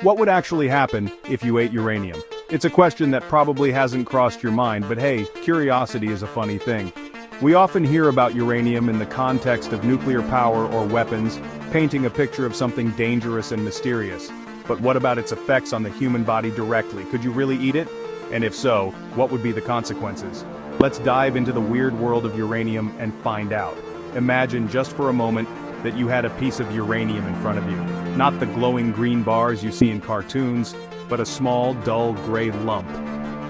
What would actually happen if you ate uranium? It's a question that probably hasn't crossed your mind, but hey, curiosity is a funny thing. We often hear about uranium in the context of nuclear power or weapons, painting a picture of something dangerous and mysterious. But what about its effects on the human body directly? Could you really eat it? And if so, what would be the consequences? Let's dive into the weird world of uranium and find out. Imagine just for a moment that you had a piece of uranium in front of you. Not the glowing green bars you see in cartoons, but a small, dull gray lump.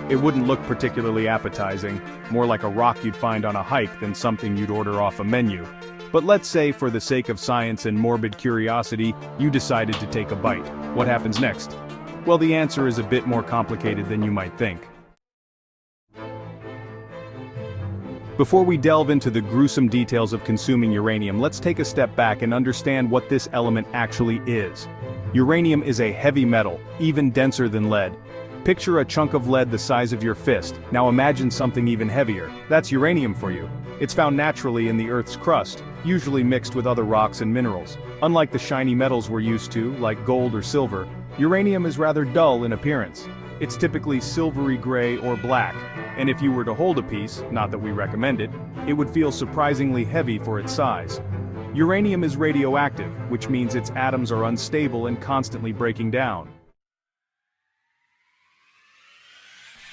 It wouldn't look particularly appetizing, more like a rock you'd find on a hike than something you'd order off a menu. But let's say, for the sake of science and morbid curiosity, you decided to take a bite. What happens next? Well, the answer is a bit more complicated than you might think. Before we delve into the gruesome details of consuming uranium, let's take a step back and understand what this element actually is. Uranium is a heavy metal, even denser than lead. Picture a chunk of lead the size of your fist. Now imagine something even heavier. That's uranium for you. It's found naturally in the Earth's crust, usually mixed with other rocks and minerals. Unlike the shiny metals we're used to, like gold or silver, uranium is rather dull in appearance. It's typically silvery gray or black, and if you were to hold a piece, not that we recommend it, it would feel surprisingly heavy for its size. Uranium is radioactive, which means its atoms are unstable and constantly breaking down.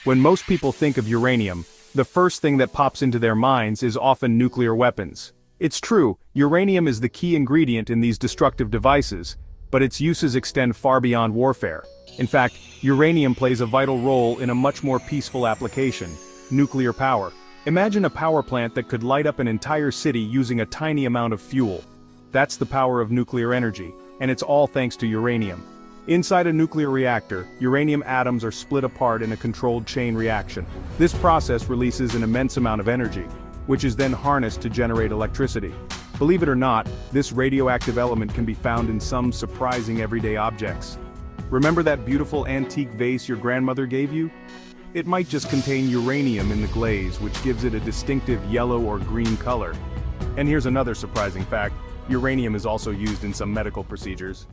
When most people think of uranium, the first thing that pops into their minds is often nuclear weapons. It's true, uranium is the key ingredient in these destructive devices, but its uses extend far beyond warfare. In fact, uranium plays a vital role in a much more peaceful application: nuclear power. Imagine a power plant that could light up an entire city using a tiny amount of fuel. That's the power of nuclear energy, and it's all thanks to uranium. Inside a nuclear reactor, uranium atoms are split apart in a controlled chain reaction. This process releases an immense amount of energy, which is then harnessed to generate electricity. Believe it or not, this radioactive element can be found in some surprising everyday objects. Remember that beautiful antique vase your grandmother gave you? It might just contain uranium in the glaze, which gives it a distinctive yellow or green color. And here's another surprising fact: uranium is also used in some medical procedures.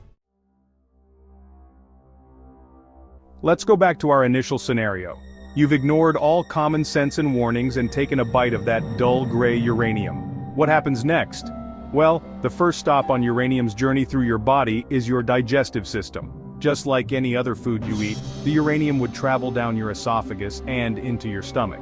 Let's go back to our initial scenario. You've ignored all common sense and warnings and taken a bite of that dull gray uranium. What happens next? Well, the first stop on uranium's journey through your body is your digestive system. Just like any other food you eat, the uranium would travel down your esophagus and into your stomach.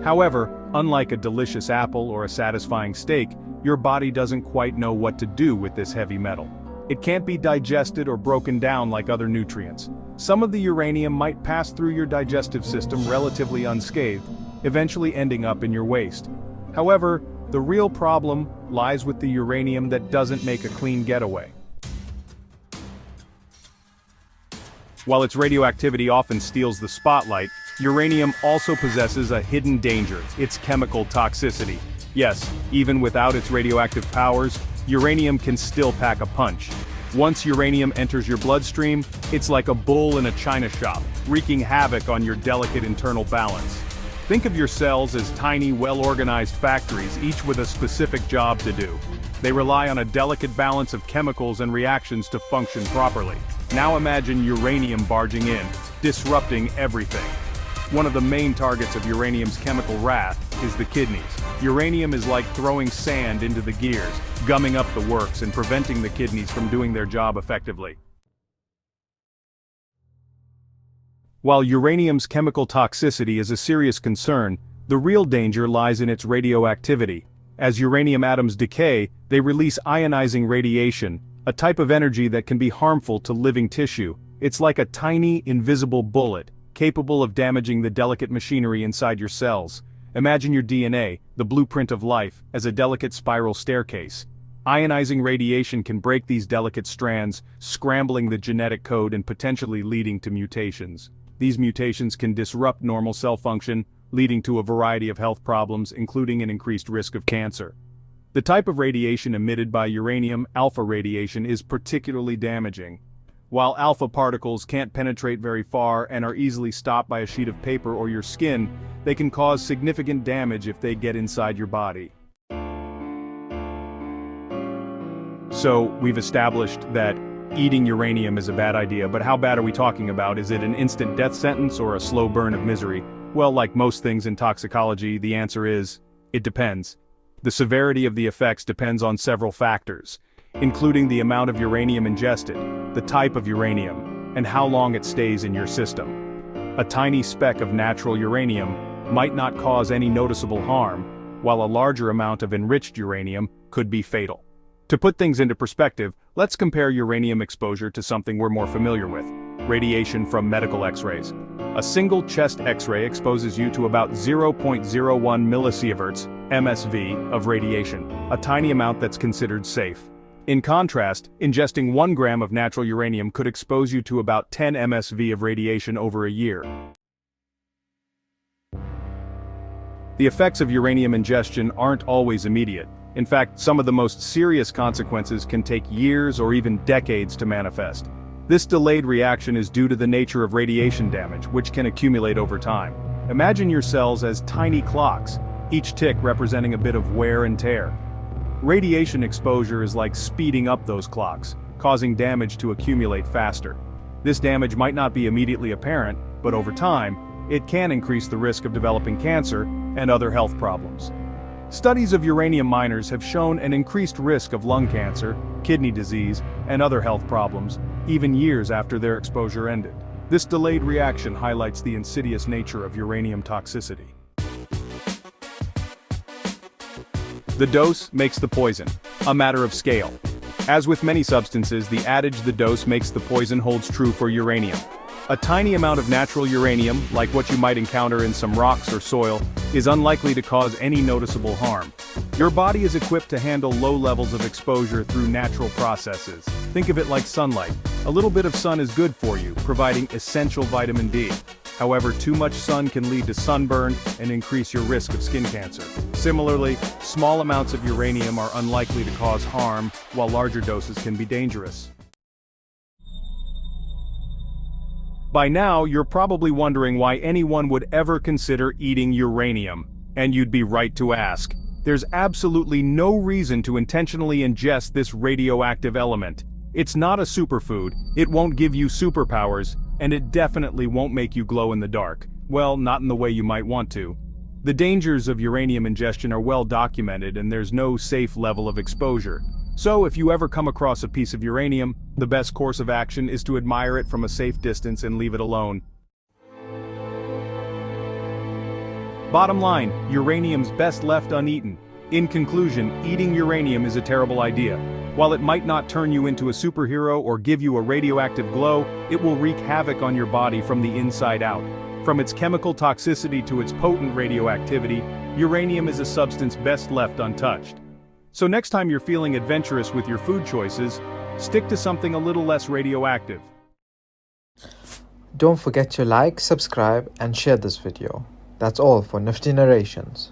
However, unlike a delicious apple or a satisfying steak, your body doesn't quite know what to do with this heavy metal. It can't be digested or broken down like other nutrients. Some of the uranium might pass through your digestive system relatively unscathed, eventually ending up in your waste. However, the real problem lies with the uranium that doesn't make a clean getaway. While its radioactivity often steals the spotlight, uranium also possesses a hidden danger: its chemical toxicity. Yes, even without its radioactive powers, uranium can still pack a punch. Once uranium enters your bloodstream, it's like a bull in a china shop, wreaking havoc on your delicate internal balance. Think of your cells as tiny, well-organized factories, each with a specific job to do. They rely on a delicate balance of chemicals and reactions to function properly. Now imagine uranium barging in, disrupting everything. One of the main targets of uranium's chemical wrath is the kidneys. Uranium is like throwing sand into the gears, gumming up the works and preventing the kidneys from doing their job effectively. While uranium's chemical toxicity is a serious concern, the real danger lies in its radioactivity. As uranium atoms decay, they release ionizing radiation, a type of energy that can be harmful to living tissue. It's like a tiny, invisible bullet, capable of damaging the delicate machinery inside your cells. Imagine your DNA, the blueprint of life, as a delicate spiral staircase. Ionizing radiation can break these delicate strands, scrambling the genetic code and potentially leading to mutations. These mutations can disrupt normal cell function, leading to a variety of health problems, including an increased risk of cancer. The type of radiation emitted by uranium, alpha radiation, is particularly damaging. While alpha particles can't penetrate very far and are easily stopped by a sheet of paper or your skin, they can cause significant damage if they get inside your body. So, we've established that eating uranium is a bad idea, but how bad are we talking about? Is it an instant death sentence or a slow burn of misery? Well, like most things in toxicology, the answer is, it depends. The severity of the effects depends on several factors, including the amount of uranium ingested, the type of uranium, and how long it stays in your system. A tiny speck of natural uranium might not cause any noticeable harm, while a larger amount of enriched uranium could be fatal. To put things into perspective, let's compare uranium exposure to something we're more familiar with: radiation from medical X-rays. A single chest X-ray exposes you to about 0.01 millisieverts (MSV) of radiation, a tiny amount that's considered safe. In contrast, ingesting 1 gram of natural uranium could expose you to about 10 MSV of radiation over a year. The effects of uranium ingestion aren't always immediate. In fact, some of the most serious consequences can take years or even decades to manifest. This delayed reaction is due to the nature of radiation damage, which can accumulate over time. Imagine your cells as tiny clocks, each tick representing a bit of wear and tear. Radiation exposure is like speeding up those clocks, causing damage to accumulate faster. This damage might not be immediately apparent, but over time, it can increase the risk of developing cancer and other health problems. Studies of uranium miners have shown an increased risk of lung cancer, kidney disease, and other health problems, even years after their exposure ended. This delayed reaction highlights the insidious nature of uranium toxicity. The dose makes the poison, a matter of scale. As with many substances, the adage "the dose makes the poison" holds true for uranium. A tiny amount of natural uranium, like what you might encounter in some rocks or soil, is unlikely to cause any noticeable harm. Your body is equipped to handle low levels of exposure through natural processes. Think of it like sunlight. A little bit of sun is good for you, providing essential vitamin D. However, too much sun can lead to sunburn and increase your risk of skin cancer. Similarly, small amounts of uranium are unlikely to cause harm, while larger doses can be dangerous. By now, you're probably wondering why anyone would ever consider eating uranium. And you'd be right to ask. There's absolutely no reason to intentionally ingest this radioactive element. It's not a superfood, it won't give you superpowers, and it definitely won't make you glow in the dark. Well, not in the way you might want to. The dangers of uranium ingestion are well documented, and there's no safe level of exposure. So if you ever come across a piece of uranium, the best course of action is to admire it from a safe distance and leave it alone. Bottom line, uranium's best left uneaten. In conclusion, eating uranium is a terrible idea. While it might not turn you into a superhero or give you a radioactive glow, it will wreak havoc on your body from the inside out. From its chemical toxicity to its potent radioactivity, uranium is a substance best left untouched. So next time you're feeling adventurous with your food choices, stick to something a little less radioactive. Don't forget to like, subscribe, and share this video. That's all for Nifty Narrations.